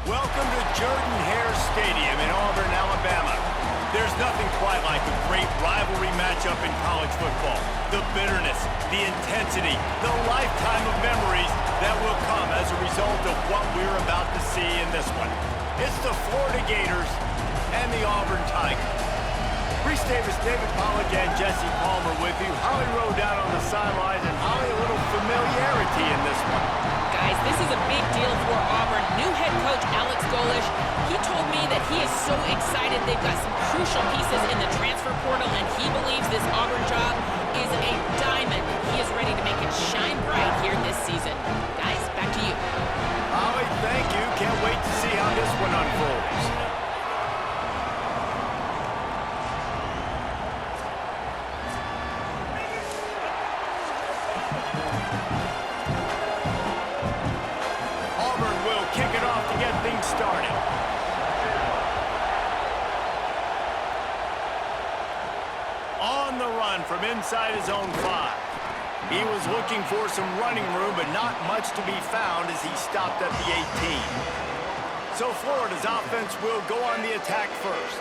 Welcome to Jordan-Hare Stadium in Auburn, Alabama. There's nothing quite like a great rivalry matchup in college football. The bitterness, the intensity, the lifetime of memories that will come as a result of what we're about to see in this one. It's the Florida Gators and the Auburn Tigers. Reese Davis, David Pollack, and Jesse Palmer with you. Holly Rowe down on the sidelines, and Holly, a little familiarity in this one. Guys, this is a big deal for Auburn. New head coach Alex Golish, he told me that he is so excited. They've got some crucial pieces in the transfer portal, and he believes this Auburn job is a diamond. He is ready to make it shine bright here this season. Guys, back to you. Holly, thank you. Can't wait to see how this one unfolds. Started. On the run from inside his own 5. He was looking for some running room, but not much to be found as he stopped at the 18. So Florida's offense will go on the attack first.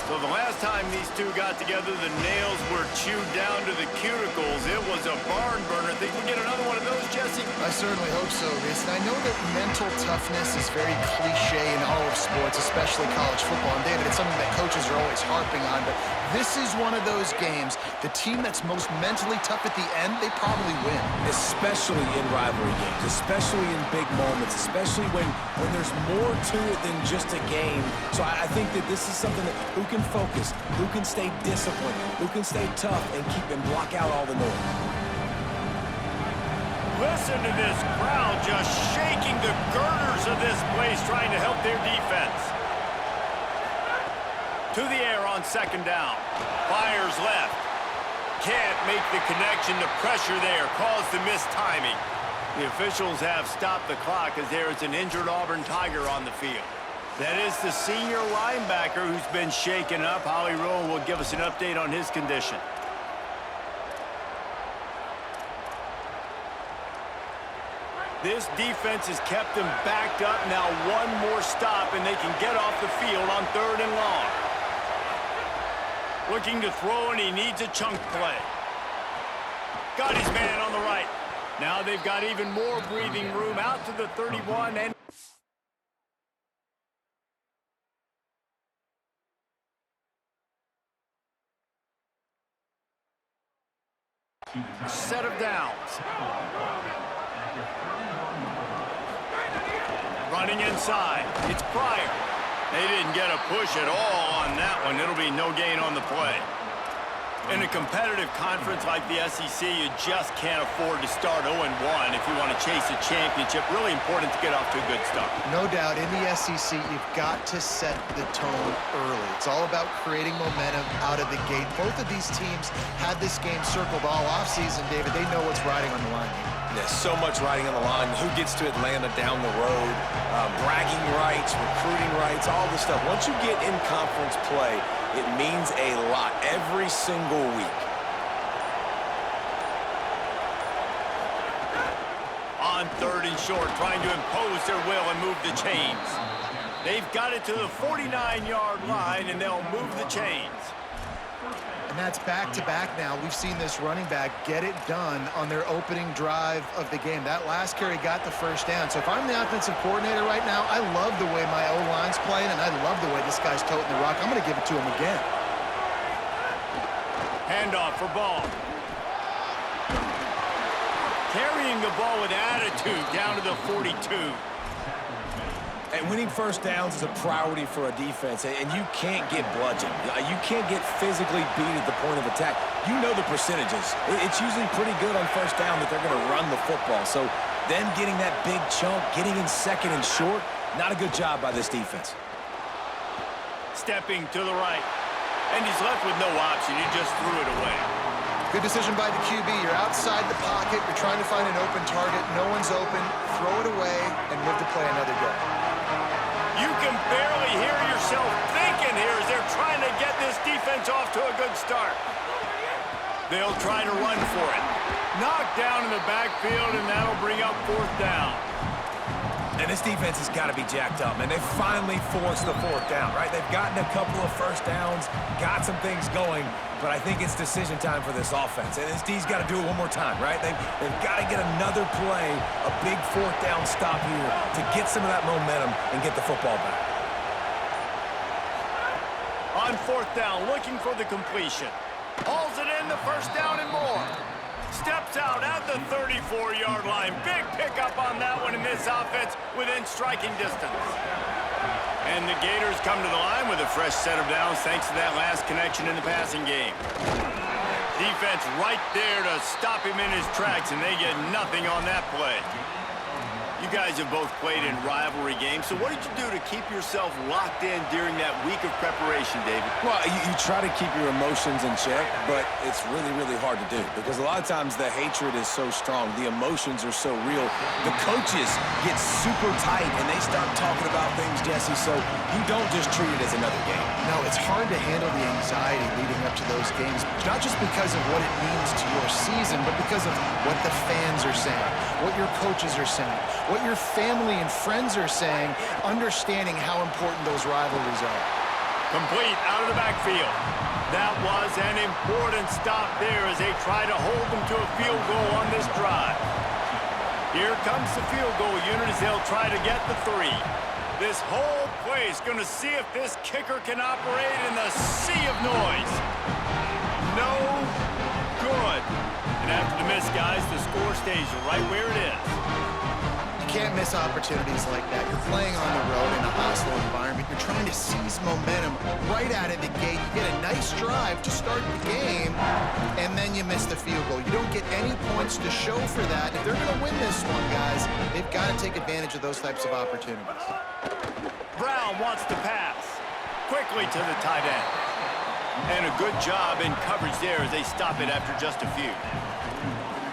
So the last time these two got together, the nails were chewed down to the cuticles. It was a barn burner. Think we get another one of those, Jesse? I certainly hope so, Reese. And I know that mental toughness is very cliche in all of sports, especially college football. And David, it's something that coaches are always harping on. But this is one of those games, the team that's most mentally tough at the end, they probably win. Especially in rivalry games, especially in big moments, especially when there's more to it than just a game. So I think that this is something that who can focus, who can stay disciplined, who can stay tough and block out all the noise. Listen to this crowd just shaking the girders of this place trying to help their defense. To the air on second down. Fires left. Can't make the connection. The pressure there caused the missed timing. The officials have stopped the clock as there is an injured Auburn Tiger on the field. That is the senior linebacker who's been shaken up. Holly Rowe will give us an update on his condition. This defense has kept them backed up. Now one more stop and they can get off the field on 3rd and long. Looking to throw, and he needs a chunk play. Got his man on the right. Now they've got even more breathing room out to the 31 and set of downs. Running inside. It's Pryor. They didn't get a push at all on that one. It'll be no gain on the play. In a competitive conference like the SEC, you just can't afford to start 0-1 if you want to chase a championship. Really important to get off to a good start. No doubt, in the SEC, you've got to set the tone early. It's all about creating momentum out of the gate. Both of these teams had this game circled all offseason, David. They know what's riding on the line here. There's so much riding on the line. Who gets to Atlanta down the road? Bragging rights, recruiting rights, all this stuff. Once you get in conference play, it means a lot every single week. On 3rd and short, trying to impose their will and move the chains. They've got it to the 49-yard line, and they'll move the chains. And that's back-to-back now. We've seen this running back get it done on their opening drive of the game. That last carry got the first down. So if I'm the offensive coordinator right now, I love the way my O-line's playing, and I love the way this guy's toting the rock. I'm going to give it to him again. Handoff for Ball. Carrying the ball with attitude down to the 42. And winning first downs is a priority for a defense, and you can't get bludgeoned. You can't get physically beat at the point of attack. You know the percentages. It's usually pretty good on first down that they're going to run the football. So them getting that big chunk, getting in 2nd and short, not a good job by this defense. Stepping to the right. And he's left with no option. He just threw it away. Good decision by the QB. You're outside the pocket. You're trying to find an open target. No one's open. Throw it away and live to play another day. You can barely hear yourself thinking here as they're trying to get this defense off to a good start. They'll try to run for it. Knocked down in the backfield, and that'll bring up 4th down. And this defense has got to be jacked up, man. They finally forced the fourth down, right? They've gotten a couple of first downs, got some things going, but I think it's decision time for this offense. And this D's got to do it one more time, right? They've got to get another play, a big fourth down stop here to get some of that momentum and get the football back. On fourth down, looking for the completion. Hauls it in, the first down and more. Steps out at the 34-yard line. Big pickup on that one in this offense within striking distance. And the Gators come to the line with a fresh set of downs thanks to that last connection in the passing game. Defense right there to stop him in his tracks, and they get nothing on that play. You guys have both played in rivalry games, so what did you do to keep yourself locked in during that week of preparation, David? Well, you try to keep your emotions in check, but it's really, really hard to do because a lot of times the hatred is so strong, the emotions are so real. The coaches get super tight, and they start talking about things, Jesse, so you don't just treat it as another game. No, it's hard to handle the anxiety leading up to those games, not just because of what it means to your season, but because of what the fans are saying, what your coaches are saying, what your family and friends are saying, understanding how important those rivalries are. Complete out of the backfield. That was an important stop there as they try to hold them to a field goal on this drive. Here comes the field goal unit as they'll try to get the 3. This whole play is going to see if this kicker can operate in the sea of noise. No good. And after the miss, guys, the score stays right where it is. You can't miss opportunities like that. You're playing on the road in a hostile environment. You're trying to seize momentum right out of the gate. You get a nice drive to start the game, and then you miss the field goal. You don't get any points to show for that. If they're going to win this one, guys, they've got to take advantage of those types of opportunities. Brown wants to pass. Quickly to the tight end. And a good job in coverage there as they stop it after just a few.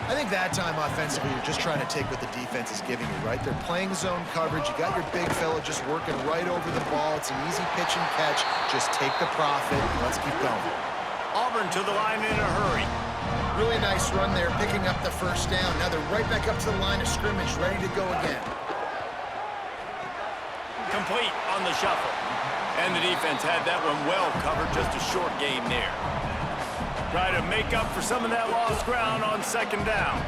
I think that time offensively, you're just trying to take what the defense is giving you, right? They're playing zone coverage. You got your big fella just working right over the ball. It's an easy pitch and catch. Just take the profit and let's keep going. Auburn to the line in a hurry. Really nice run there, picking up the first down. Now they're right back up to the line of scrimmage, ready to go again. Complete on the shuffle. And the defense had that one well covered, just a short game there. Try to make up for some of that lost ground on second down.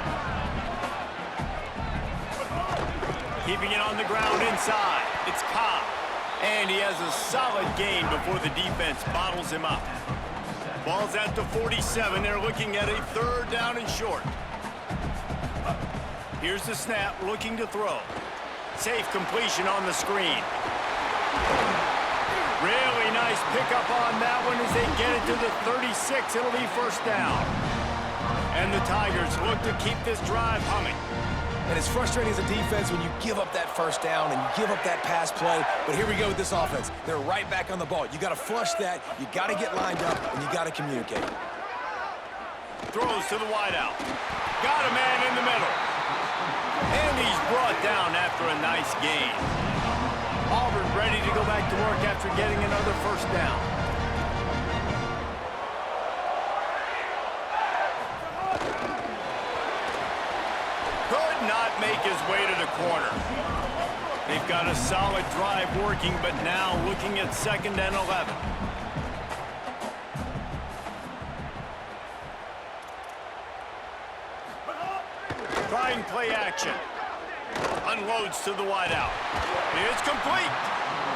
Keeping it on the ground inside. It's Cobb. And he has a solid gain before the defense bottles him up. Ball's at the 47. They're looking at a third down and short. Here's the snap, looking to throw. Safe completion on the screen. Really nice pickup on that one as they get it to the 36. It'll be first down. And the Tigers look to keep this drive humming. And it's frustrating as a defense when you give up that first down and you give up that pass play. But here we go with this offense. They're right back on the ball. You got to flush that. You got to get lined up, and you got to communicate. Throws to the wideout. Got a man in the middle. And he's brought down after a nice gain. Auburn ready to go back to work after getting another first down. Could not make his way to the corner. They've got a solid drive working, but now looking at 2nd and 11. Trying play action. Unloads to the wideout. It's complete.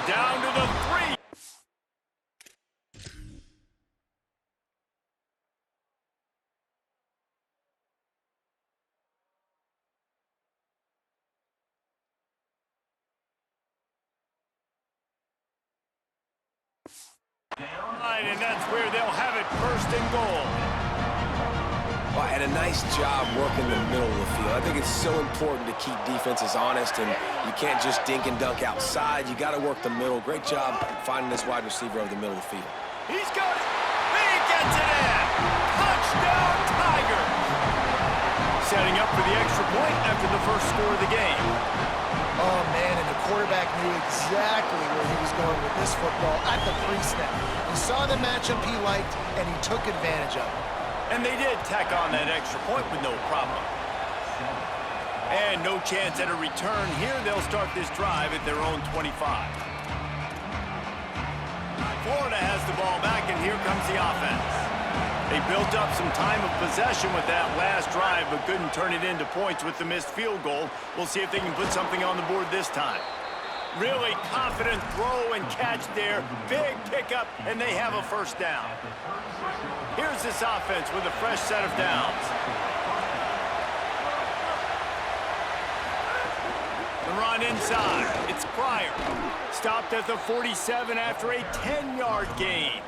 Down to the 3. And that's where they'll have it, 1st and goal. Well, and a nice job working the middle of the field. I think it's so important to keep defenses honest, and you can't just dink and dunk outside. You got to work the middle. Great job finding this wide receiver over the middle of the field. He's got it. He gets it in. Touchdown, Tiger. Setting up for the extra point after the first score of the game. Oh, man, and the quarterback knew exactly where he was going with this football at the pre-snap. He saw the matchup he liked, and he took advantage of it. And they did tack on that extra point with no problem. And no chance at a return here. They'll start this drive at their own 25. Florida has the ball back, and here comes the offense. They built up some time of possession with that last drive, but couldn't turn it into points with the missed field goal. We'll see if they can put something on the board this time. Really confident throw and catch there. Big pickup, and they have a first down. Here's this offense with a fresh set of downs. The run inside. It's Pryor. Stopped at the 47 after a 10-yard gain.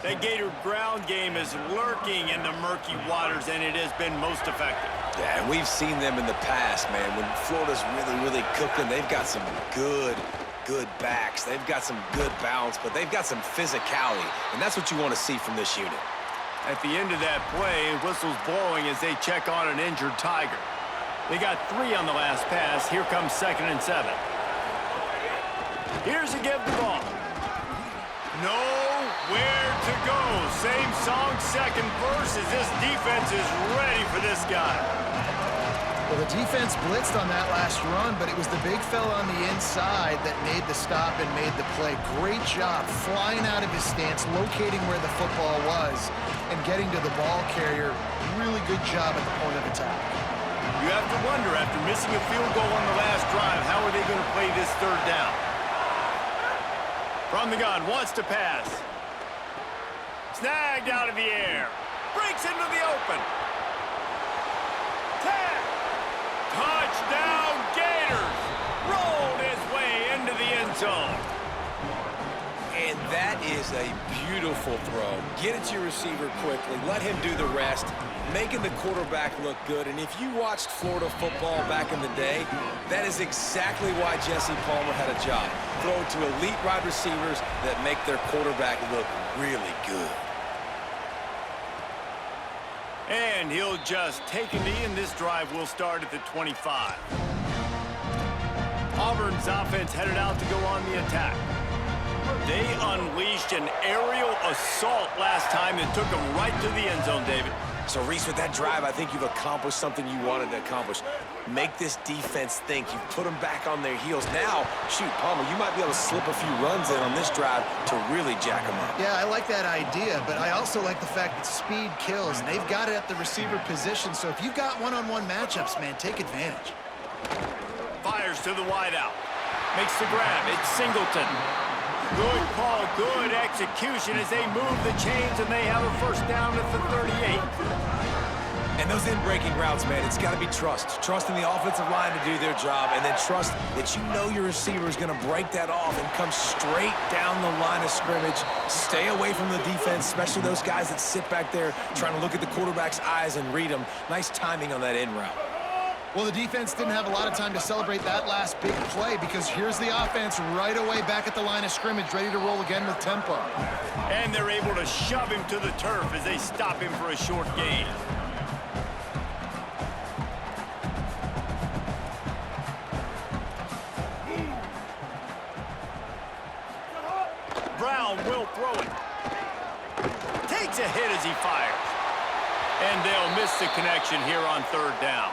That Gator ground game is lurking in the murky waters, and it has been most effective. Yeah, and we've seen them in the past, man. When Florida's really cooking, they've got some good backs. They've got some good balance, but they've got some physicality, and that's what you want to see from this unit. At the end of that play, whistle's blowing as they check on an injured Tiger. They got 3 on the last pass. Here comes 2nd and 7. Here's a give the ball. Nowhere to go. Same song, second verse, as this defense is ready for this guy. Well, the defense blitzed on that last run, but it was the big fella on the inside that made the stop and made the play. Great job flying out of his stance, locating where the football was, and getting to the ball carrier. Really good job at the point of attack. You have to wonder, after missing a field goal on the last drive, how are they going to play this third down? From the gun, wants to pass. Snagged out of the air. Breaks into the open. Tag. Touchdown Gators. Rolled his way into the end zone. And that is a beautiful throw. Get it to your receiver quickly. Let him do the rest. Making the quarterback look good. And if you watched Florida football back in the day, that is exactly why Jesse Palmer had a job. Throw it to elite wide receivers that make their quarterback look really good. And he'll just take a knee, and this drive will start at the 25. Auburn's offense headed out to go on the attack. They unleashed an aerial assault last time and took them right to the end zone, David. So, Reese, with that drive, I think you've accomplished something you wanted to accomplish. Make this defense think. You've put them back on their heels. Now, shoot, Palmer, you might be able to slip a few runs in on this drive to really jack them up. Yeah, I like that idea, but I also like the fact that speed kills, and they've got it at the receiver position. So if you've got one-on-one matchups, man, take advantage. Fires to the wideout. Makes the grab. It's Singleton. Good call, good execution as they move the chains, and they have a first down at the 38. And those in-breaking routes, man, it's got to be trust. Trust in the offensive line to do their job, and then trust that you know your receiver is going to break that off and come straight down the line of scrimmage. Stay away from the defense, especially those guys that sit back there trying to look at the quarterback's eyes and read them. Nice timing on that in route. Well, the defense didn't have a lot of time to celebrate that last big play because here's the offense right away back at the line of scrimmage, ready to roll again with tempo. And they're able to shove him to the turf as they stop him for a short gain. Brown will throw it. Takes a hit as he fires. And they'll miss the connection here on third down.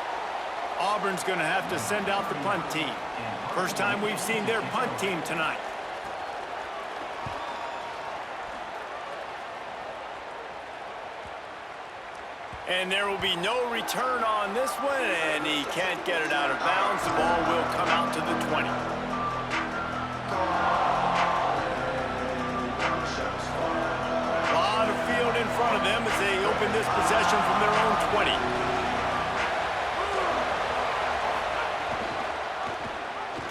Auburn's going to have to send out the punt team. First time we've seen their punt team tonight. And there will be no return on this one, and he can't get it out of bounds. The ball will come out to the 20. A lot of field in front of them as they open this possession from their own 20.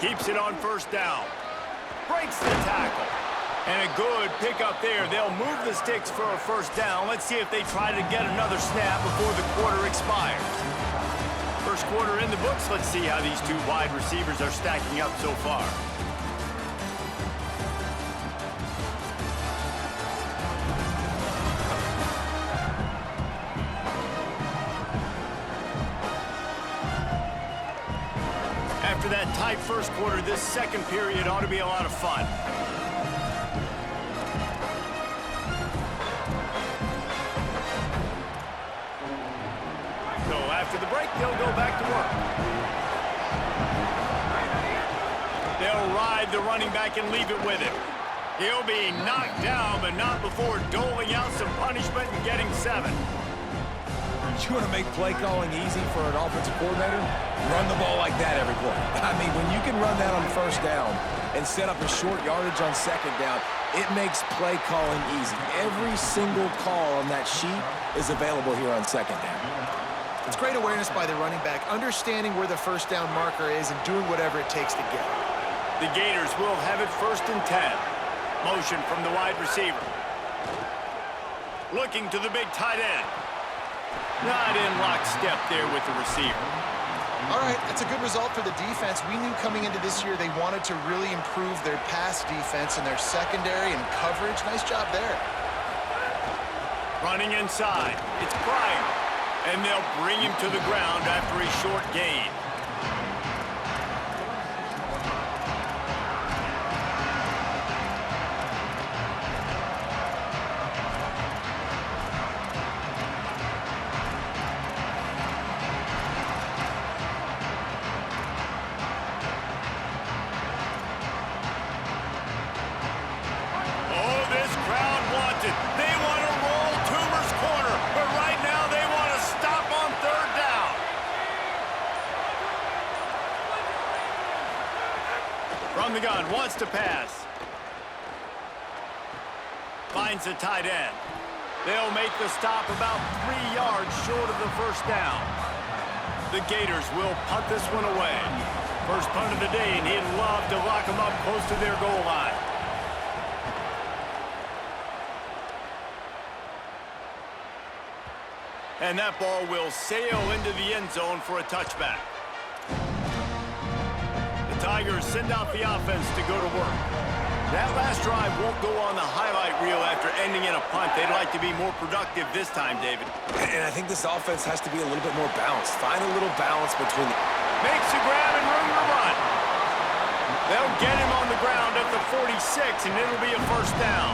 Keeps it on first down. Breaks the tackle. And a good pickup there. They'll move the sticks for a first down. Let's see if they try to get another snap before the quarter expires. First quarter in the books. Let's see how these two wide receivers are stacking up so far. After that tight first quarter, this second period ought to be a lot of fun. So After the break, they'll go back to work. They'll ride the running back and leave it with him. He'll be knocked down, but not before doling out some punishment and getting 7. You want to make play calling easy for an offensive coordinator? Run the ball like that every play. I mean, when you can run that on first down and set up a short yardage on second down, it makes play calling easy. Every single call on that sheet is available here on second down. It's great awareness by the running back, understanding where the first down marker is and doing whatever it takes to get it. The Gators will have it 1st and 10. Motion from the wide receiver. Looking to the big tight end. Not in lockstep there with the receiver. All right, that's a good result for the defense. We knew coming into this year they wanted to really improve their pass defense and their secondary and coverage. Nice job there. Running inside. It's Pryor. And they'll bring him to the ground after a short gain. From the gun, wants to pass. Finds the tight end. They'll make the stop about 3 yards short of the first down. The Gators will punt this one away. First punt of the day, and he'd love to lock them up close to their goal line. And that ball will sail into the end zone for a touchback. Tigers send out the offense to go to work. That last drive won't go on the highlight reel after ending in a punt. They'd like to be more productive this time, David. And I think this offense has to be a little bit more balanced. Find a little balance between the... Makes a grab and room to run. They'll get him on the ground at the 46, and it'll be a first down.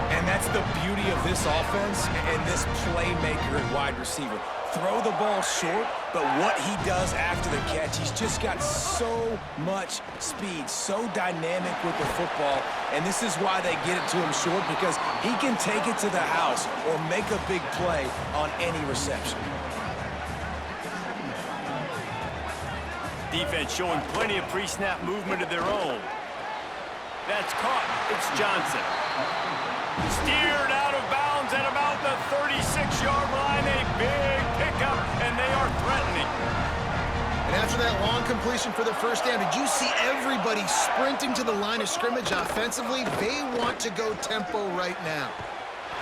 And that's the beauty of this offense and this playmaker and wide receiver. Throw the ball short, but what he does after the catch, he's just got so much speed, so dynamic with the football, and this is why they get it to him short, because he can take it to the house or make a big play on any reception. Defense showing plenty of pre-snap movement of their own. That's caught. It's Johnson. Steered out of bounds at about the 36-yard line. A big pickup, and they are threatening. And after that long completion for the first down, did you see everybody sprinting to the line of scrimmage offensively? They want to go tempo right now.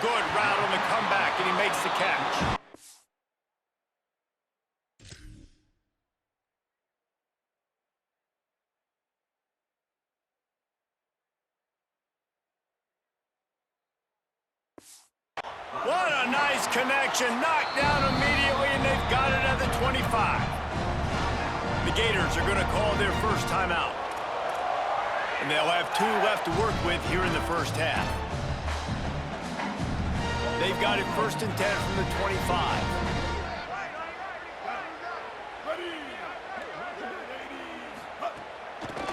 Good route on the comeback, and he makes the catch. What a nice connection. Knocked down immediately, and they've got it at the 25. The Gators are going to call their first timeout. And they'll have 2 left to work with here in the first half. They've got it 1st and 10 from the 25.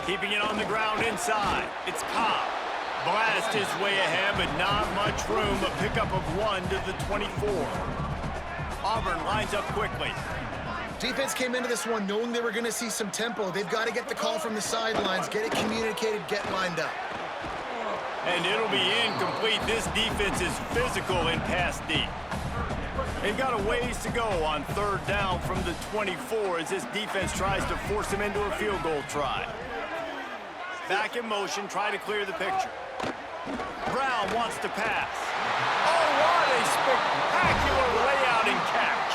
Keeping it on the ground inside. It's Cobb. Blast his way ahead, but not much room. A pickup of 1 to the 24. Auburn lines up quickly. Defense came into this one knowing they were going to see some tempo. They've got to get the call from the sidelines, get it communicated, get lined up. And it'll be incomplete. This defense is physical in pass deep. They've got a ways to go on 3rd down from the 24 as this defense tries to force them into a field goal try. Back in motion, try to clear the picture. Brown wants to pass. Oh, what a spectacular layout and catch.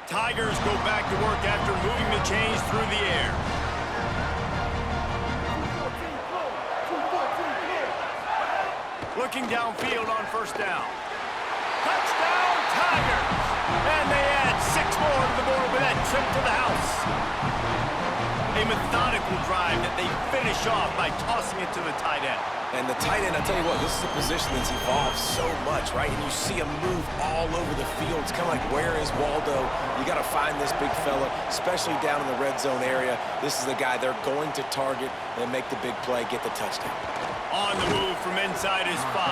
Tigers go back to work after moving the chains through the air. Looking downfield on 1st down. Touchdown, Tigers! And they add 6 more to the board with that trip to the house. A methodical drive that they finish off by tossing it to the tight end. And the tight end, I tell you what, this is a position that's evolved so much, right? And you see him move all over the field. It's kind of like, where is Waldo? You got to find this big fella, especially down in the red zone area. This is the guy they're going to target and make the big play, get the touchdown. On the move from inside his 5.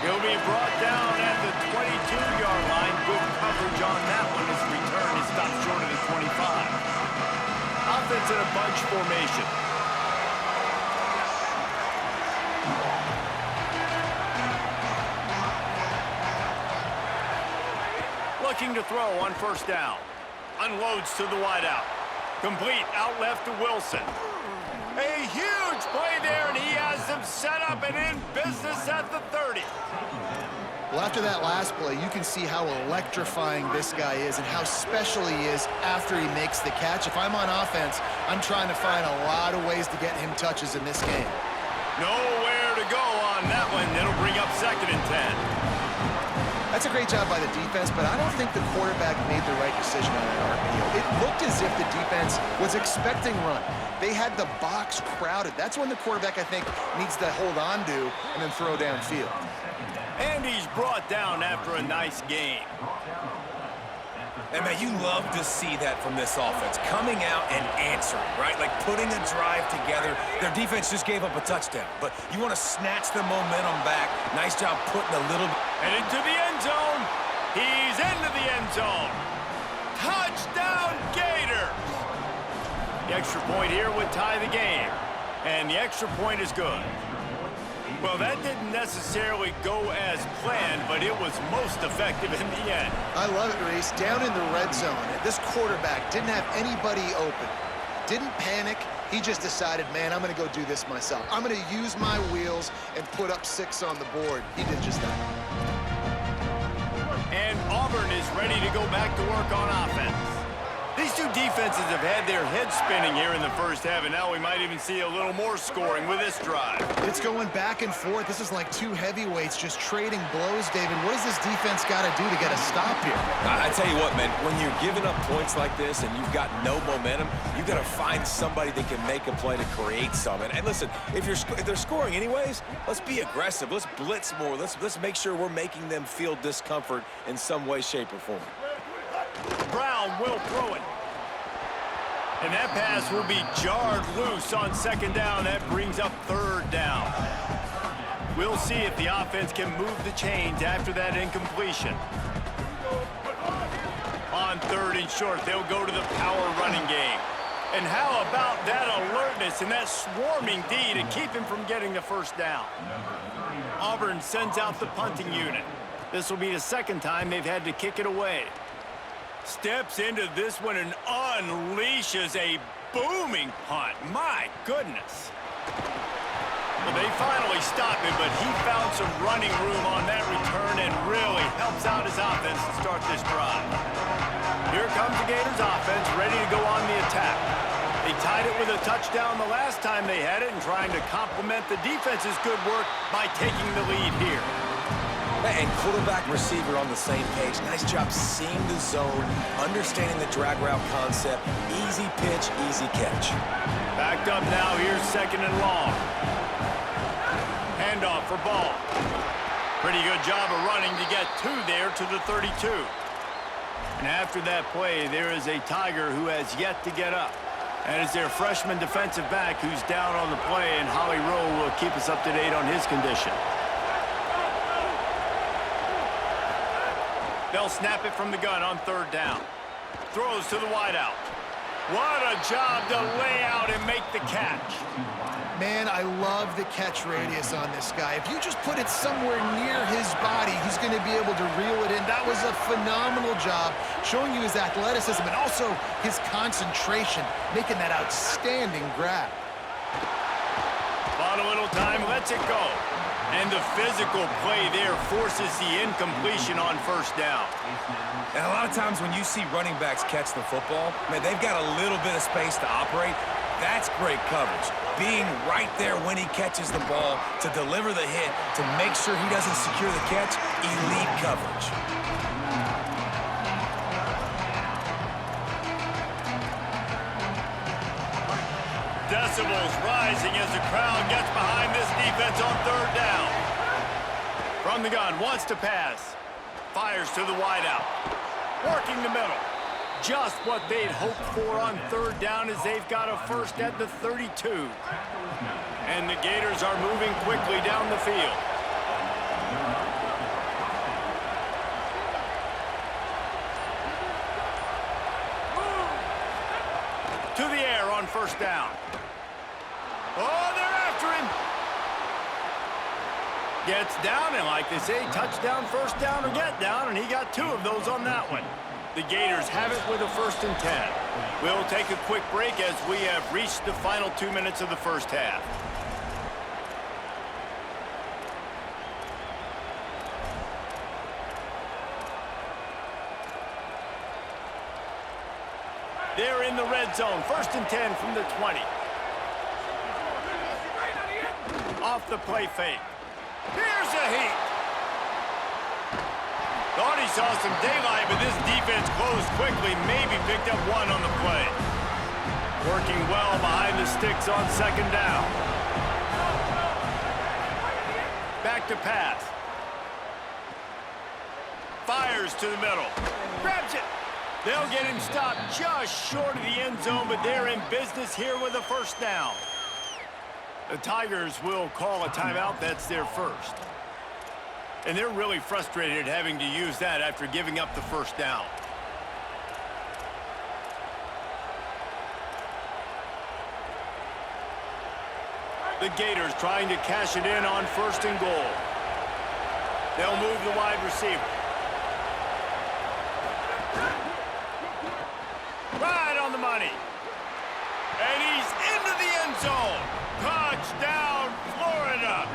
He'll be brought down at the 22-yard line. Good coverage on that one. His return is stopped short of the 25. Offense in a bunch formation. Looking to throw on first down. Unloads to the wideout. Complete out left to Wilson. A huge play there, and he has them set up and in business at the 30. Well, after that last play, you can see how electrifying this guy is and how special he is after he makes the catch. If I'm on offense, I'm trying to find a lot of ways to get him touches in this game. Nowhere to go on that one. It'll bring up 2nd and 10. That's a great job by the defense, but I don't think the quarterback made the right decision on that RPO. It looked as if the defense was expecting run. They had the box crowded. That's when the quarterback, I think, needs to hold on to and then throw downfield. And he's brought down after a nice game. And, man, you love to see that from this offense, coming out and answering, right? Like putting a drive together. Their defense just gave up a touchdown, but you want to snatch the momentum back. Nice job putting a little... And into the end zone. He's into the end zone. Touchdown, Gators! The extra point here would tie the game. And the extra point is good. Well, that didn't necessarily go as planned, but it was most effective in the end. I love it, Reese. Down in the red zone, this quarterback didn't have anybody open. Didn't panic. He just decided, man, I'm going to go do this myself. I'm going to use my wheels and put up 6 on the board. He did just that. And Auburn is ready to go back to work on offense. These two defenses have had their heads spinning here in the first half, and now we might even see a little more scoring with this drive. It's going back and forth. This is like two heavyweights just trading blows, David. What does this defense got to do to get a stop here? I tell you what, man, when you're giving up points like this and you've got no momentum, you've got to find somebody that can make a play to create something. And listen, if they're scoring anyways, let's be aggressive. Let's blitz more. Let's make sure we're making them feel discomfort in some way, shape, or form. Brown will throw it. And that pass will be jarred loose on 2nd down. That brings up 3rd down. We'll see if the offense can move the chains after that incompletion. On 3rd and short, they'll go to the power running game. And how about that alertness and that swarming D to keep him from getting the first down? Auburn sends out the punting unit. This will be the 2nd time they've had to kick it away. Steps into this one and unleashes a booming punt. My goodness. Well, they finally stopped it, but he found some running room on that return and really helps out his offense to start this drive. Here comes the Gators offense, ready to go on the attack. They tied it with a touchdown the last time they had it and trying to complement the defense's good work by taking the lead here. And quarterback, receiver on the same page. Nice job seeing the zone, understanding the drag route concept. Easy pitch, easy catch. Backed up now. Here's 2nd and long. Handoff for Ball. Pretty good job of running to get 2 there to the 32. And after that play, there is a Tiger who has yet to get up. And it's their freshman defensive back who's down on the play, and Holly Rowe will keep us up to date on his condition. They'll snap it from the gun on 3rd down. Throws to the wideout. What a job to lay out and make the catch. Man, I love the catch radius on this guy. If you just put it somewhere near his body, he's going to be able to reel it in. That was a phenomenal job, showing you his athleticism and also his concentration, making that outstanding grab. Bought a little time, lets it go. And the physical play there forces the incompletion on 1st down. And a lot of times when you see running backs catch the football, man, they've got a little bit of space to operate. That's great coverage. Being right there when he catches the ball to deliver the hit, to make sure he doesn't secure the catch, elite coverage. decibels rising as the crowd gets behind this defense on third down. From the gun, wants to pass. Fires to the wideout. Working the middle. Just what they'd hoped for on third down as they've got a first at the 32. And the Gators are moving quickly down the field. To the air on first down. Oh, they're after him. Gets down, and like they say, touchdown, first down, or get down, and he got 2 of those on that one. The Gators have it with a 1st and 10. We'll take a quick break as we have reached the final 2 minutes of the first half. They're in the red zone. 1st and 10 from the 20. Off the play fake. Here's a heat. Thought he saw some daylight, but this defense closed quickly. Maybe picked up 1 on the play. Working well behind the sticks on 2nd down. Back to pass. Fires to the middle. Grabs it. They'll get him stopped just short of the end zone, but they're in business here with a 1st down. The Tigers will call a timeout. That's their first. And they're really frustrated having to use that after giving up the 1st down. The Gators trying to cash it in on 1st and goal. They'll move the wide receiver. Right on the money. And he's into the end zone. Touchdown, Florida.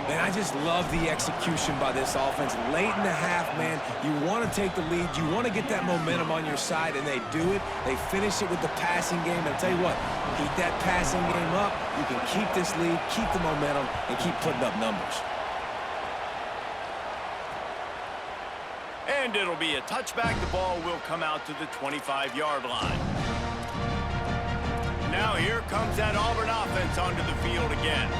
Man, I just love the execution by this offense. Late in the half, man, you want to take the lead. You want to get that momentum on your side, and they do it. They finish it with the passing game. And I'll tell you what, keep that passing game up. You can keep this lead, keep the momentum, and keep putting up numbers. And it'll be a touchback. The ball will come out to the 25-yard line. Now here comes that Auburn offense onto the field again.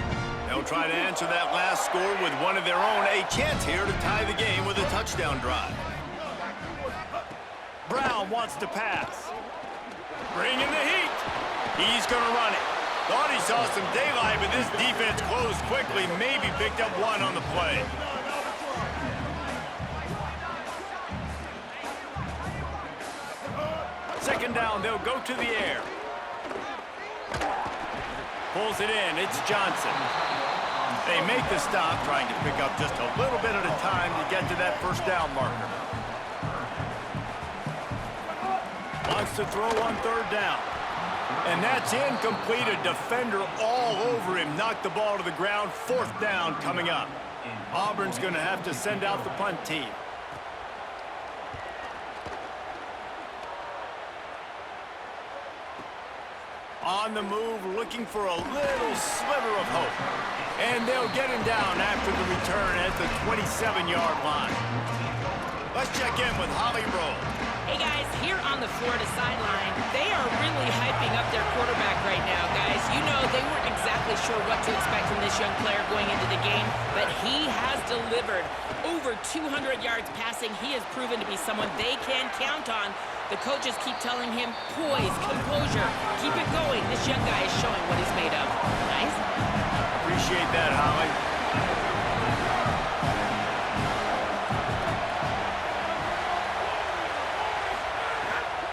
They'll try to answer that last score with one of their own. A chance here to tie the game with a touchdown drive. Brown wants to pass. Bringing the heat. He's going to run it. Thought he saw some daylight, but this defense closed quickly. Maybe picked up 1 on the play. Second down, they'll go to the air. Pulls it in, it's Johnson. They make the stop, trying to pick up just a little bit at a time to get to that 1st down marker. Wants to throw on 3rd down. And that's incomplete. A defender all over him. Knocked the ball to the ground. 4th down coming up. Auburn's going to have to send out the punt team. On the move, looking for a little sliver of hope. And they'll get him down after the return at the 27-yard line. Let's check in with Holly Rowe. Hey guys, here on the Florida sideline, they are really hyping up their quarterback right now, guys. You know, they weren't exactly sure what to expect from this young player going into the game, but he has delivered over 200 yards passing. He has proven to be someone they can count on. The coaches keep telling him, poise, composure, keep it going. This young guy is showing what he's made of. Nice. Appreciate that, Holly.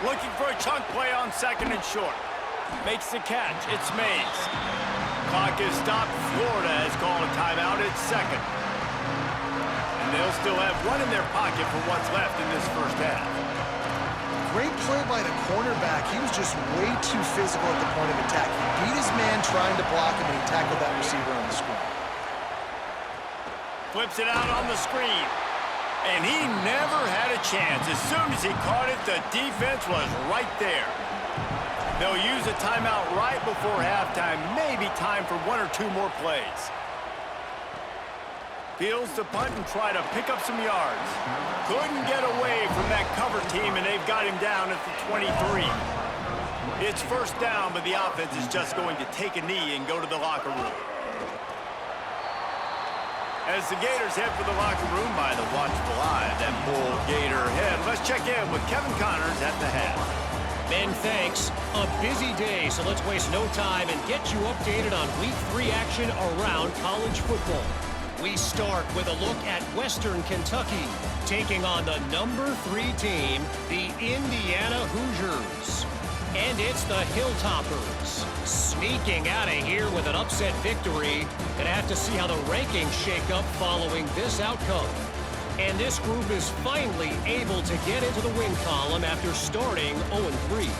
Looking for a chunk play on 2nd and short. Makes the catch. It's Mays. Clock is stopped. Florida has called a timeout at 2nd. And they'll still have 1 in their pocket for what's left in this 1st half. Great play by the cornerback. He was just way too physical at the point of attack. He beat his man trying to block him, and he tackled that receiver on the screen. Flips it out on the screen. And he never had a chance. As soon as he caught it, the defense was right there. They'll use a timeout right before halftime. Maybe time for 1 or 2 more plays. Fields the punt and try to pick up some yards. Couldn't get away from that cover team, and they've got him down at the 23. It's first down, but the offense is just going to take a knee and go to the locker room. As the Gators head for the locker room by the watchful eye of that bull Gator head, let's check in with Kevin Connors at the half. Ben, thanks. A busy day, so let's waste no time and get you updated on Week 3 action around college football. We start with a look at Western Kentucky, taking on the number 3 team, the Indiana Hoosiers. And it's the Hilltoppers, sneaking out of here with an upset victory. Gonna have to see how the rankings shake up following this outcome. And this group is finally able to get into the win column after starting 0-3.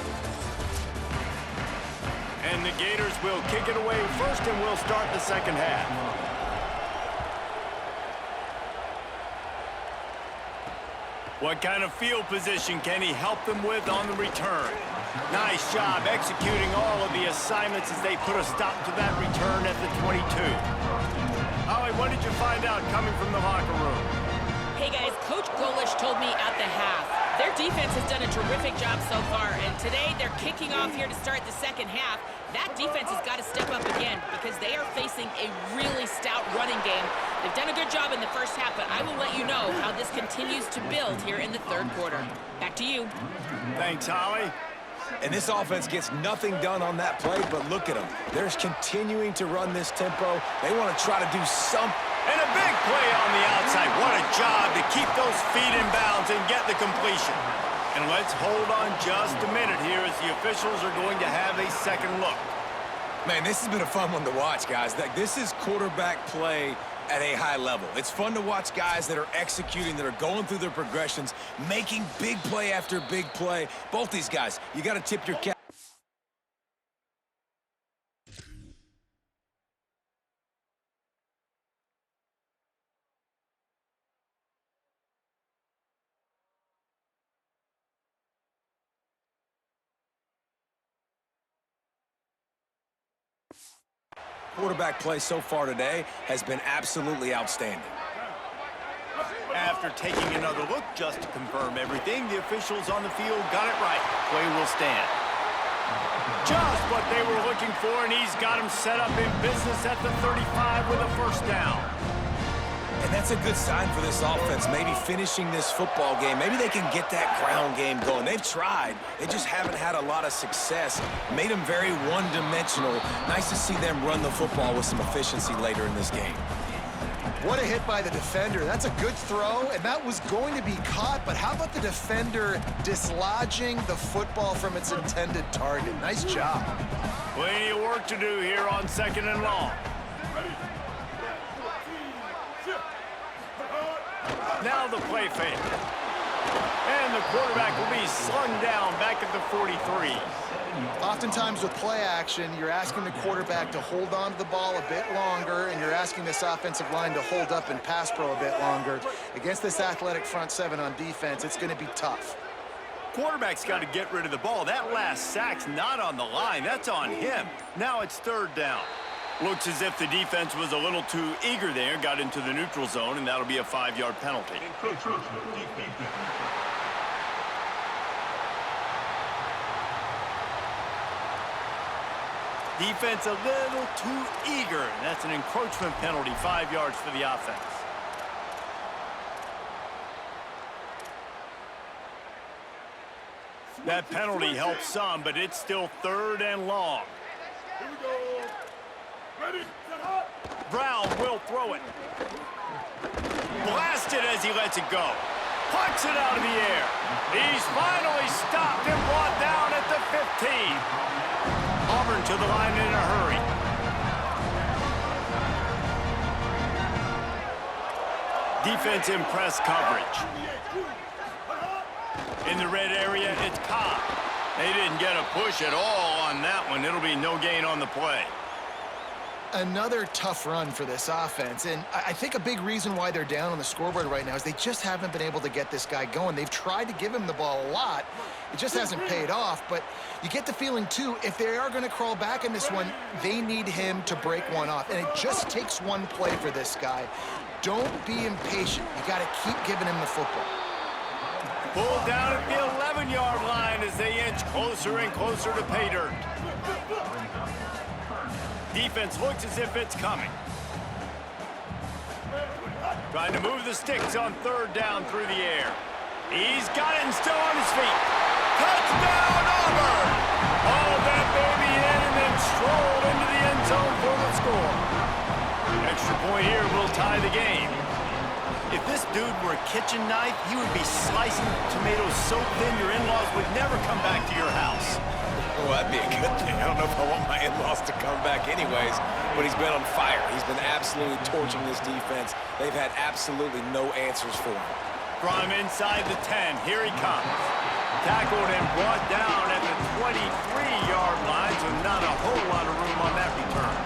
And the Gators will kick it away first, and we'll start the second half. What kind of field position can he help them with on the return? Nice job executing all of the assignments as they put a stop to that return at the 22. Holly, what did you find out coming from the locker room? Hey guys, Coach Golish told me at the half, their defense has done a terrific job so far, and today they're kicking off here to start the second half. That defense has got to step up again because they are facing a really stout running game. They've done a good job in the first half, but I will let you know how this continues to build here in the third quarter. Back to you. Thanks, Holly. And this offense gets nothing done on that play, but look at them. They're continuing to run this tempo. They want to try to do something. And a big play on the outside. What a job to keep those feet in bounds and get the completion. And let's hold on just a minute here as the officials are going to have a second look. Man, this has been a fun one to watch, guys. This is quarterback play at a high level. It's fun to watch guys that are executing, that are going through their progressions, making big play after big play. Both these guys, you got to tip your cap. Quarterback play so far today has been absolutely outstanding. After taking another look just to confirm everything, the officials on the field got it right. Play will stand. Just what they were looking for, and he's got him set up in business at the 35 with a first down. And that's a good sign for this offense, maybe finishing this football game. Maybe they can get that ground game going. They've tried. They just haven't had a lot of success. Made them very one-dimensional. Nice to see them run the football with some efficiency later in this game. What a hit by the defender. That's a good throw, and that was going to be caught, but how about the defender dislodging the football from its intended target? Nice job. Plenty of work to do here on second and long. Now the play fake. And the quarterback will be slung down back at the 43. Oftentimes with play action, you're asking the quarterback to hold on to the ball a bit longer, and you're asking this offensive line to hold up and pass pro a bit longer. Against this athletic front seven on defense, it's going to be tough. Quarterback's got to get rid of the ball. That last sack's not on the line. That's on him. Now it's third down. Looks as if the defense was a little too eager there, got into the neutral zone, and that'll be a 5-yard penalty. Defense a little too eager, and that's an encroachment penalty, 5 yards for the offense. That penalty helps some, but it's still third and long. Here we go. Ready, set, hot. Brown will throw it. Blasted as he lets it go. Pucks it out of the air. He's finally stopped and brought down at the 15. Auburn to the line in a hurry. Defense in press coverage. In the red area, it's Cobb. They didn't get a push at all on that one. It'll be no gain on the play. Another tough run for this offense, and I think a big reason why they're down on the scoreboard right now is they just haven't been able to get this guy going. They've tried to give him the ball a lot. It just hasn't paid off, but you get the feeling, too, if they are going to crawl back in this one, they need him to break one off, and it just takes one play for this guy. Don't be impatient. You got to keep giving him the football. Pulled down at the 11. 7-yard line as they inch closer and closer to pay dirt. Defense looks as if it's coming. Trying to move the sticks on 3rd down through the air. He's got it and still on his feet. Touchdown, Auburn! Oh, that baby in and then strolled into the end zone for the score. Extra point here will tie the game. If this dude were a kitchen knife, he would be slicing tomatoes so thin your in-laws would never come back to your house. Well, that'd be a good thing. I don't know if I want my in-laws to come back anyways, but he's been on fire. He's been absolutely torching this defense. They've had absolutely no answers for him. From inside the 10, here he comes. Tackled and brought down at the 23-yard line, so not a whole lot of room on that return.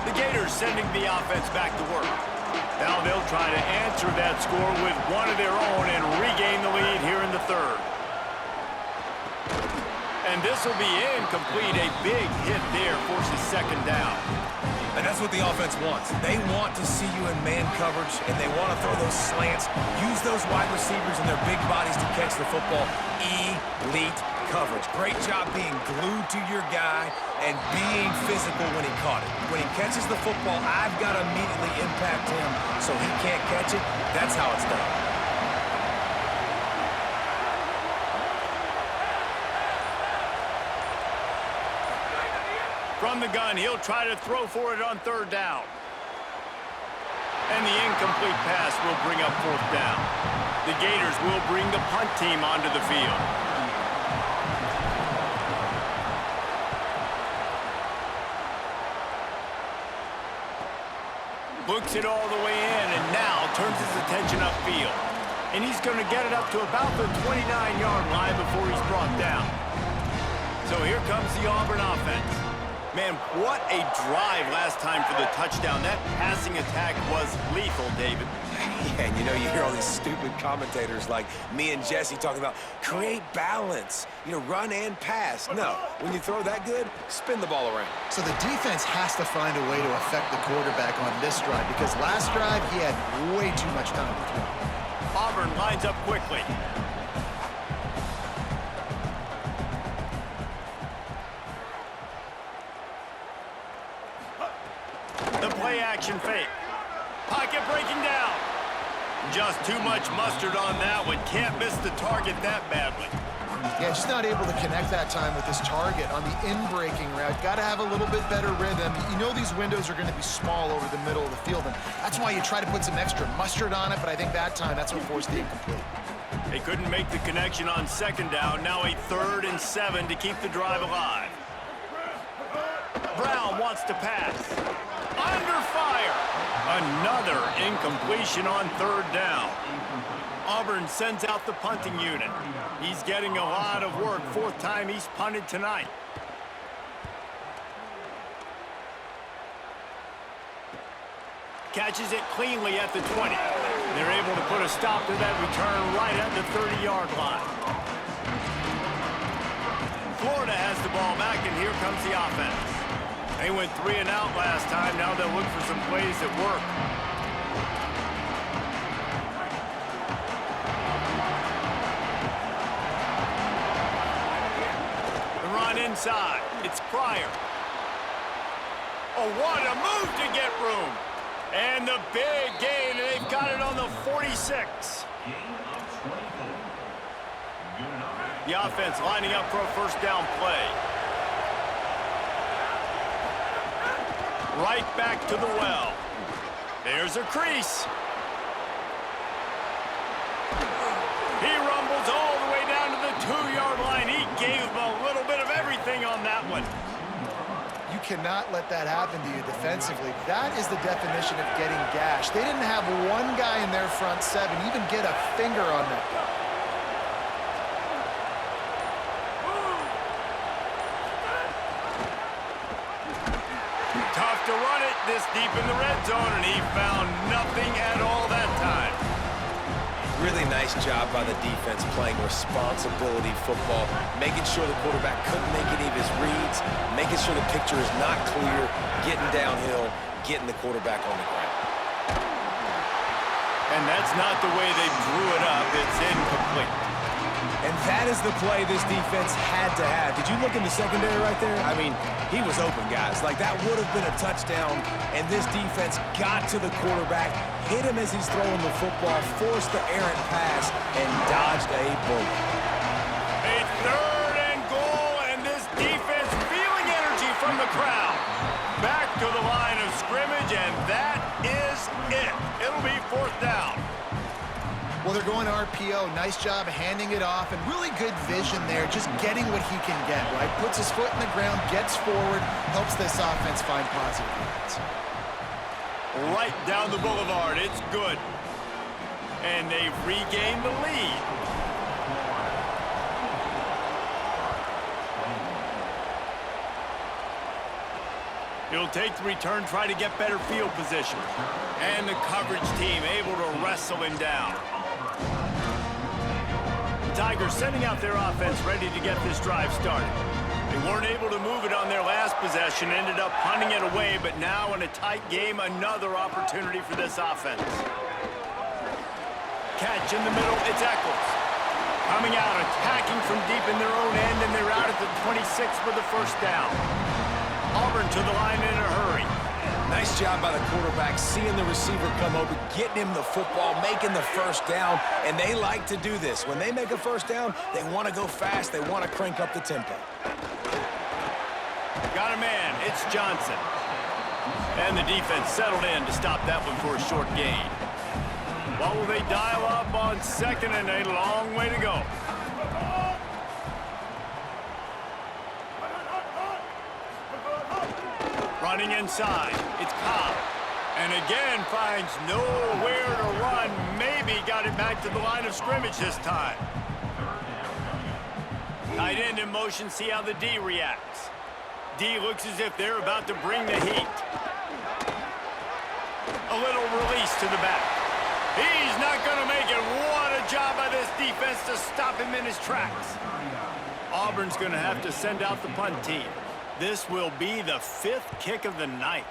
The Gators sending the offense back to work. Now they'll try to answer that score with one of their own and regain the lead here in the 3rd. And this will be incomplete. A big hit there forces 2nd down. And that's what the offense wants. They want to see you in man coverage, and they want to throw those slants, use those wide receivers and their big bodies to catch the football. Elite coverage. Great job being glued to your guy and being physical when he caught it. When he catches the football, I've got to immediately impact him so he can't catch it. That's how it's done. From the gun, he'll try to throw for it on 3rd down. And the incomplete pass will bring up 4th down. The Gators will bring the punt team onto the field. Books it all the way in and now turns his attention upfield. And he's going to get it up to about the 29-yard line before he's brought down. So here comes the Auburn offense. Man, what a drive last time for the touchdown. That passing attack was lethal, David. Yeah, and you know, you hear all these stupid commentators like me and Jesse talking about create balance, you know, run and pass. No, when you throw that good, spin the ball around. So the defense has to find a way to affect the quarterback on this drive because last drive he had way too much time to throw. Auburn lines up quickly. The play-action fake. Pocket breaking down. Just too much mustard on that one. Can't miss the target that badly. Yeah, just not able to connect that time with his target on the in-breaking route. Got to have a little bit better rhythm. You know these windows are going to be small over the middle of the field, and that's why you try to put some extra mustard on it, but I think that time that's what forced the incomplete. They couldn't make the connection on 2nd down. Now a 3rd and 7 to keep the drive alive. Brown wants to pass. Under fire. Another incompletion on 3rd down. Auburn sends out the punting unit. He's getting a lot of work. 4th time he's punted tonight. Catches it cleanly at the 20. They're able to put a stop to that return right at the 30-yard line. Florida has the ball back, and here comes the offense. They went 3 and out last time. Now they'll look for some plays that work. The run inside. It's Pryor. Oh, what a move to get room. And the big gain, and they've got it on the 46. The offense lining up for a 1st down play. Right back to the well. There's a crease. He rumbles all the way down to the 2-yard line. He gave him a little bit of everything on that one. You cannot let that happen to you defensively. That is the definition of getting gashed. They didn't have one guy in their front 7 even get a finger on that guy. Tough to run it this deep in the red zone, and he found nothing at all that time. Really nice job by the defense playing responsibility football, making sure the quarterback couldn't make any of his reads, making sure the picture is not clear, getting downhill, getting the quarterback on the ground. And that's not the way they drew it up. It's incomplete. And that is the play this defense had to have. Did you look in the secondary right there? I mean, he was open, guys. Like, that would have been a touchdown, and this defense got to the quarterback, hit him as he's throwing the football, forced the errant pass, and dodged a bullet. A 3rd and goal, and this defense feeling energy from the crowd. Back to the line of scrimmage, and that is it. It'll be 4th down. Well, they're going RPO. Nice job handing it off, and really good vision there, just getting what he can get, right? Puts his foot in the ground, gets forward, helps this offense find positive yards. Right down the boulevard. It's good. And they've regained the lead. He'll take the return, try to get better field position. And the coverage team able to wrestle him down. The Tigers sending out their offense ready to get this drive started. They weren't able to move it on their last possession, ended up punting it away, but now in a tight game, another opportunity for this offense. Catch in the middle, it's Eccles. Coming out, attacking from deep in their own end, and they're out at the 26 for the 1st down. Auburn to the line in a hurry. Nice job by the quarterback, seeing the receiver come over, getting him the football, making the 1st down, and they like to do this. When they make a 1st down, they want to go fast, they want to crank up the tempo. Got a man, it's Johnson. And the defense settled in to stop that one for a short gain. What will they dial up on 2nd and a long way to go? Running inside, it's Cobb. And again finds nowhere to run. Maybe got it back to the line of scrimmage this time. Tight end in motion, see how the D reacts. D looks as if they're about to bring the heat. A little release to the back. He's not going to make it. What a job by this defense to stop him in his tracks. Auburn's going to have to send out the punt team. This will be the 5th kick of the night.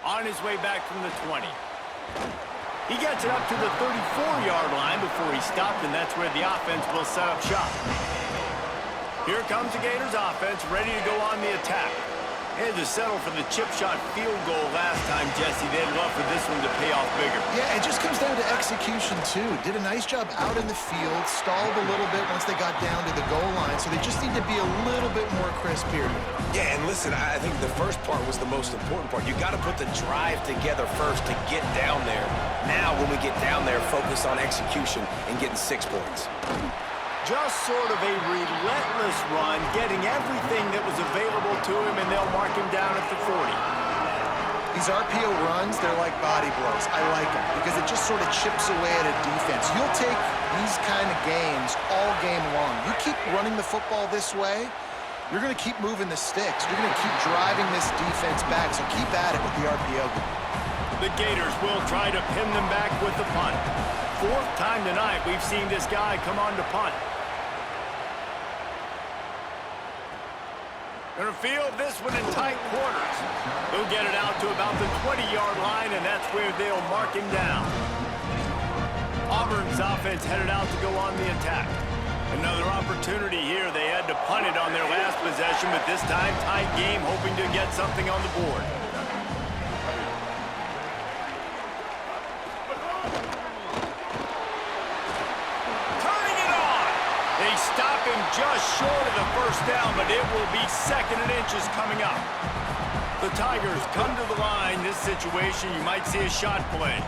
On his way back from the 20. He gets it up to the 34-yard line before he stopped, and that's where the offense will set up shop. Here comes the Gators offense, ready to go on the attack. They had to settle for the chip shot field goal last time, Jesse. They'd love for this one to pay off bigger. Yeah, it just comes down to execution, too. Did a nice job out in the field, stalled a little bit once they got down to the goal line, so they just need to be a little bit more crisp here. Yeah, and listen, I think the first part was the most important part. You got to put the drive together first to get down there. Now, when we get down there, focus on execution and getting 6 points. Just sort of a relentless run, getting everything that was available to him, and they'll mark him down at the 40. These RPO runs, they're like body blows. I like them because it just sort of chips away at a defense. You'll take these kind of games all game long. You keep running the football this way, you're going to keep moving the sticks. You're going to keep driving this defense back, so keep at it with the RPO game. The Gators will try to pin them back with the punt. 4th time tonight we've seen this guy come on to punt. Gonna field this one in tight quarters. He'll get it out to about the 20-yard line, and that's where they'll mark him down. Auburn's offense headed out to go on the attack. Another opportunity here. They had to punt it on their last possession, but this time tight game, hoping to get something on the board. They stop him just short of the 1st down, but it will be 2nd and inches coming up. The Tigers come to the line. This situation, you might see a shot play.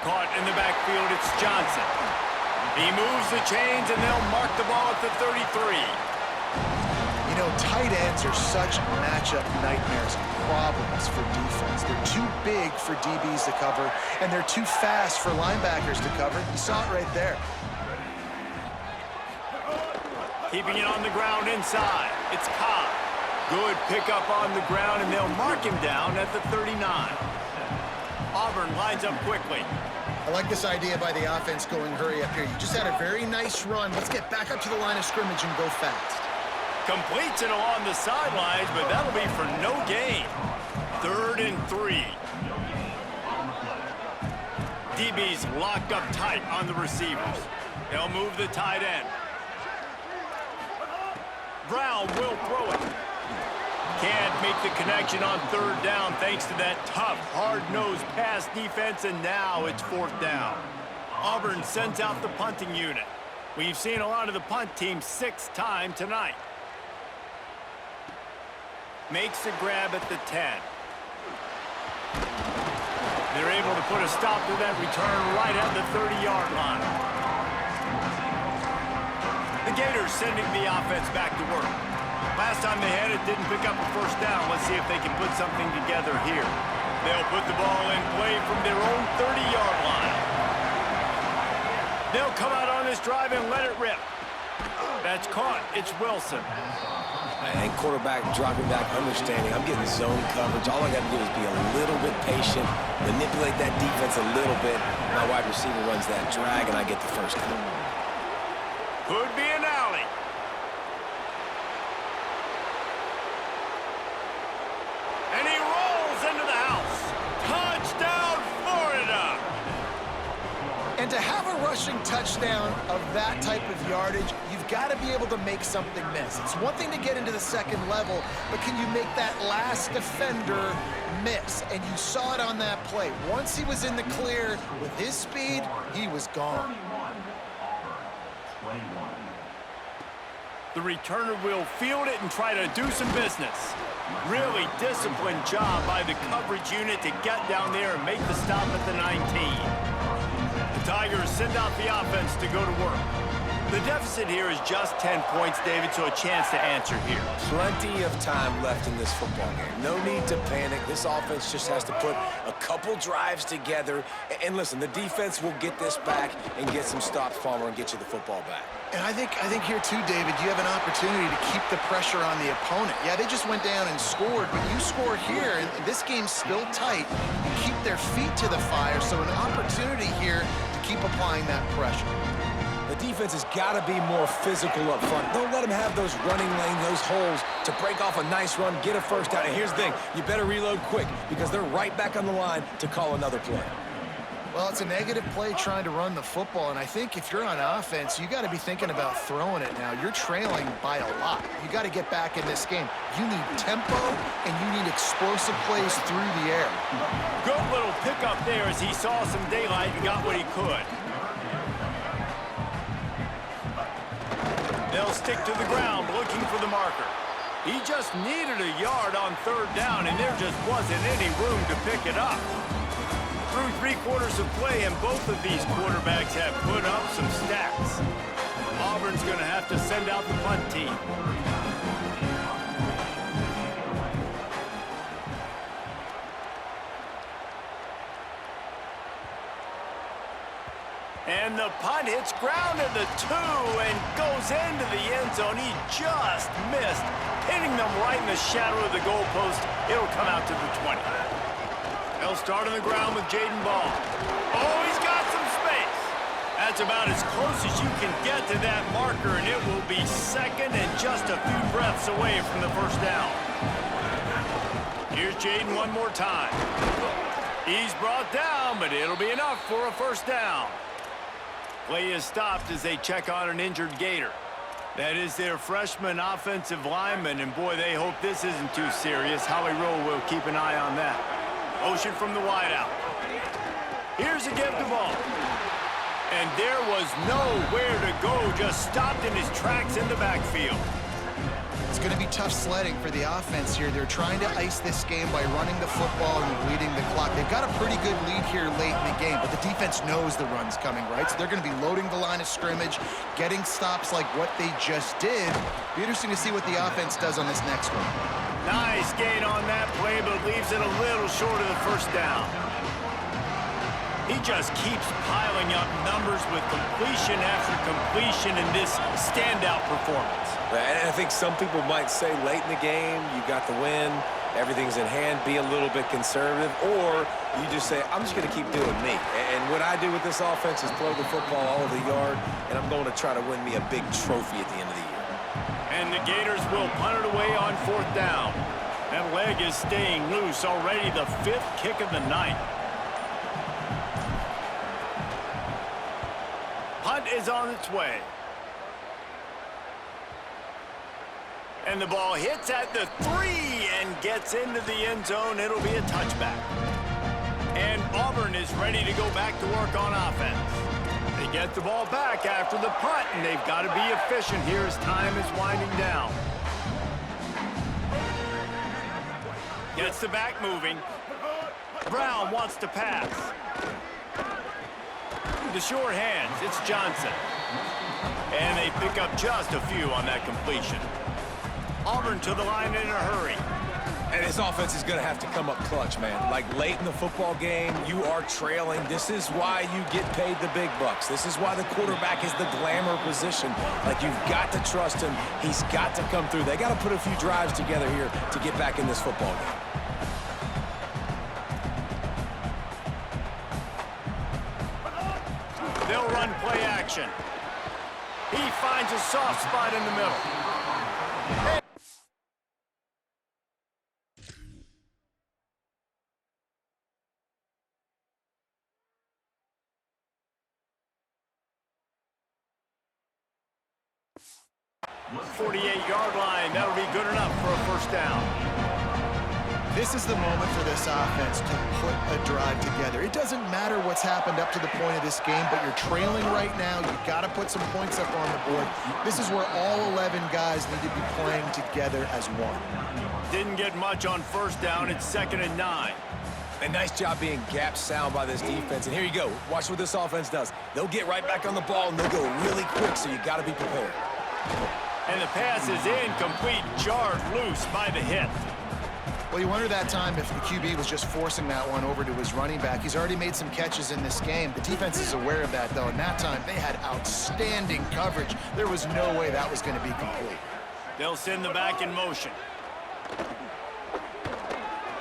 Caught in the backfield, it's Johnson. He moves the chains, and they'll mark the ball at the 33. You know, tight ends are such matchup nightmares and problems for defense. They're too big for DBs to cover, and they're too fast for linebackers to cover. You saw it right there. Keeping it on the ground inside. It's Cobb. Good pickup on the ground, and they'll mark him down at the 39. Auburn lines up quickly. I like this idea by the offense going hurry up here. You just had a very nice run. Let's get back up to the line of scrimmage and go fast. Completes it along the sidelines, but that'll be for no gain. 3rd and 3. DB's locked up tight on the receivers. They'll move the tight end. Brown will throw it. Can't make the connection on 3rd down thanks to that tough, hard-nosed pass defense, and now it's 4th down. Auburn sends out the punting unit. We've seen a lot of the punt team 6th time tonight. Makes the grab at the 10. They're able to put a stop to that return right at the 30-yard line. The Gators sending the offense back to work. Last time they had it, didn't pick up a 1st down. Let's see if they can put something together here. They'll put the ball in play from their own 30-yard line. They'll come out on this drive and let it rip. That's caught. It's Wilson. And quarterback dropping back, understanding I'm getting zone coverage. All I got to do is be a little bit patient, manipulate that defense a little bit. My wide receiver runs that drag, and I get the 1st down. Could be an alley. And he rolls into the house. Touchdown, Florida! And to have a rushing touchdown of that type of yardage, you've got to be able to make something miss. It's one thing to get into the 2nd level, but can you make that last defender miss? And you saw it on that play. Once he was in the clear with his speed, he was gone. The returner will field it and try to do some business. Really disciplined job by the coverage unit to get down there and make the stop at the 19. The Tigers send out the offense to go to work. The deficit here is just 10 points, David, so a chance to answer here. Plenty of time left in this football game. No need to panic. This offense just has to put a couple drives together. And listen, the defense will get this back and get some stops, Palmer, and get you the football back. And I think here too, David, you have an opportunity to keep the pressure on the opponent. Yeah, they just went down and scored, but you score here, and this game's still tight. You keep their feet to the fire, so an opportunity here to keep applying that pressure. The defense has got to be more physical up front. Don't let them have those running lanes, those holes to break off a nice run, get a 1st down. And here's the thing, you better reload quick because they're right back on the line to call another play. Well, it's a negative play trying to run the football, and I think if you're on offense, you got to be thinking about throwing it now. You're trailing by a lot. You got to get back in this game. You need tempo, and you need explosive plays through the air. Good little pickup there as he saw some daylight and got what he could. They'll stick to the ground looking for the marker. He just needed a yard on 3rd down, and there just wasn't any room to pick it up. Through 3/4 of play, and both of these quarterbacks have put up some stats. Auburn's going to have to send out the punt team. And the punt hits ground at the 2 and goes into the end zone. He just missed, hitting them right in the shadow of the goalpost. It'll come out to the 20. They'll start on the ground with Jaden Ball. Oh, he's got some space. That's about as close as you can get to that marker, and it will be 2nd and just a few breaths away from the 1st down. Here's Jaden one more time. He's brought down, but it'll be enough for a 1st down. Play is stopped as they check on an injured Gator. That is their freshman offensive lineman, and boy, they hope this isn't too serious. Howie Rowe will keep an eye on that. Motion from the wideout. Here's a give to ball. And there was nowhere to go, just stopped in his tracks in the backfield. It's going to be tough sledding for the offense here. They're trying to ice this game by running the football and bleeding the clock. They've got a pretty good lead here late in the game, but the defense knows the run's coming, right? So they're going to be loading the line of scrimmage, getting stops like what they just did. Be interesting to see what the offense does on this next one. Nice gain on that play, but leaves it a little short of the 1st down. He just keeps piling up numbers with completion after completion in this standout performance. And I think some people might say late in the game, you got the win, everything's in hand, be a little bit conservative, or you just say, I'm just going to keep doing me. And what I do with this offense is throw the football all over the yard, and I'm going to try to win me a big trophy at the end of the year. And the Gators will punt it away on 4th down. That leg is staying loose, already the 5th kick of the night. Punt is on its way. And the ball hits at the 3 and gets into the end zone. It'll be a touchback. And Auburn is ready to go back to work on offense. They get the ball back after the punt, and they've got to be efficient here as time is winding down. Gets the back moving. Brown wants to pass. The short hands, it's Johnson. And they pick up just a few on that completion. Auburn to the line in a hurry. And his offense is going to have to come up clutch, man. Like, late in the football game, you are trailing. This is why you get paid the big bucks. This is why the quarterback is the glamour position. Like, you've got to trust him. He's got to come through. They got to put a few drives together here to get back in this football game. They'll run play action. He finds a soft spot in the middle. 48-yard line. That'll be good enough for a first down. This is the moment for this offense to put a drive together. It doesn't matter what's happened up to the point of this game, but you're trailing right now. You've got to put some points up on the board. This is where all 11 guys need to be playing together as one. Didn't get much on first down. It's 2nd and 9. A nice job being gap sound by this defense. And here you go. Watch what this offense does. They'll get right back on the ball, and they'll go really quick, so you got to be prepared. And the pass is incomplete, jarred loose by the hit. Well, you wonder that time if the QB was just forcing that one over to his running back. He's already made some catches in this game. The defense is aware of that, though, and that time they had outstanding coverage. There was no way that was going to be complete. They'll send the back in motion.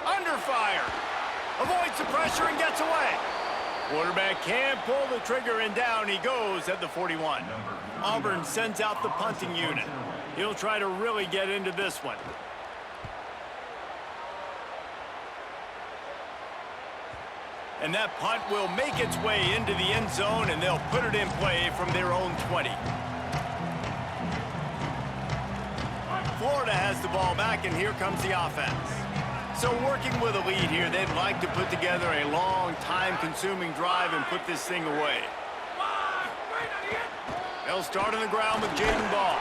Under fire. Avoids the pressure and gets away. Quarterback can't pull the trigger, and down he goes at the 41. Auburn sends out the punting unit. He'll try to really get into this one. And that punt will make its way into the end zone, and they'll put it in play from their own 20. Florida has the ball back, and here comes the offense. So working with a lead here, they'd like to put together a long, time-consuming drive and put this thing away. They'll start on the ground with Jaden Ball.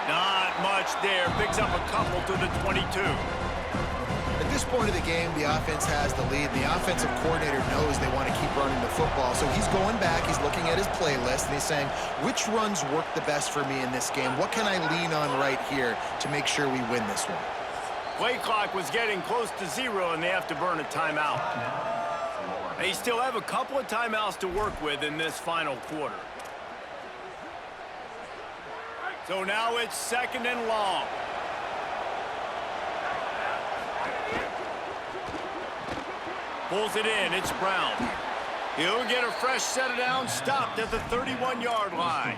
Not much there. Picks up a couple to the 22. At this point of the game, the offense has the lead. The offensive coordinator knows they want to keep running the football. So he's going back, he's looking at his playlist, and he's saying, which runs work the best for me in this game? What can I lean on right here to make sure we win this one? Play clock was getting close to 0, and they have to burn a timeout. They still have a couple of timeouts to work with in this final quarter. So now it's 2nd and long. Pulls it in. It's Brown. He'll get a fresh set of downs, stopped at the 31-yard line.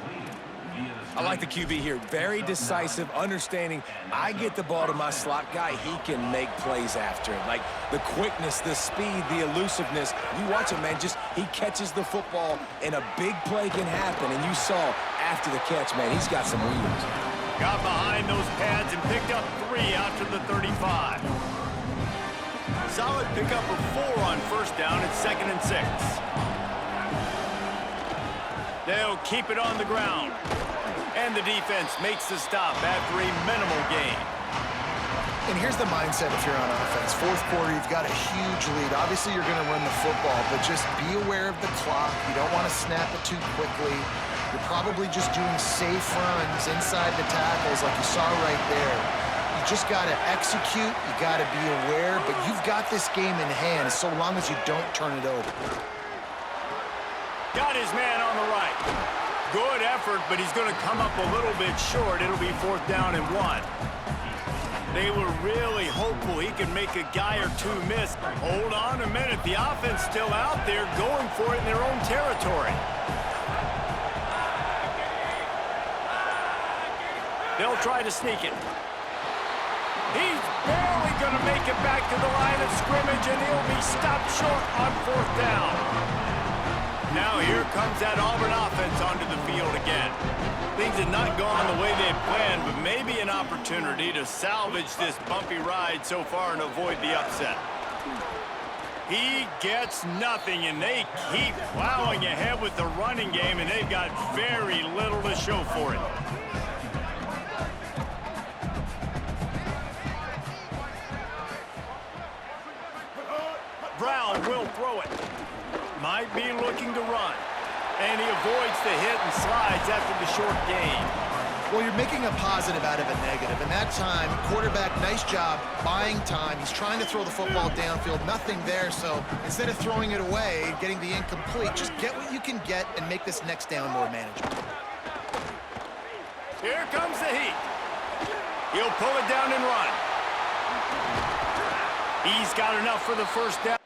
I like the QB here. Very decisive, understanding. I get the ball to my slot guy. He can make plays after it. Like the quickness, the speed, the elusiveness. You watch him, man. Just he catches the football, and a big play can happen. And you saw after the catch, man, he's got some wheels. Got behind those pads and picked up 3 out to the 35. Solid pickup of 4 on first down. It's 2nd and 6. They'll keep it on the ground. And the defense makes the stop after a minimal gain. And here's the mindset if you're on offense. Fourth quarter, you've got a huge lead. Obviously, you're going to run the football, but just be aware of the clock. You don't want to snap it too quickly. You're probably just doing safe runs inside the tackles like you saw right there. You just got to execute. You got to be aware, but you've got this game in hand so long as you don't turn it over. Got his man on the right. Good effort, but he's going to come up a little bit short. It'll be 4th down and 1. They were really hopeful he could make a guy or two miss. Hold on a minute. The offense still out there going for it in their own territory. They'll try to sneak it. He's barely going to make it back to the line of scrimmage, and he'll be stopped short on 4th down. Now here comes that Auburn offense onto the field again. Things have not gone the way they planned, but maybe an opportunity to salvage this bumpy ride so far and avoid the upset. He gets nothing, and they keep plowing ahead with the running game, and they've got very little to show for it. Brown will throw it. Might be looking to run. And he avoids the hit and slides after the short gain. Well, you're making a positive out of a negative. And that time, quarterback, nice job, buying time. He's trying to throw the football downfield. Nothing there, so instead of throwing it away, getting the incomplete, just get what you can get and make this next down more manageable. Here comes the heat. He'll pull it down and run. He's got enough for the 1st down.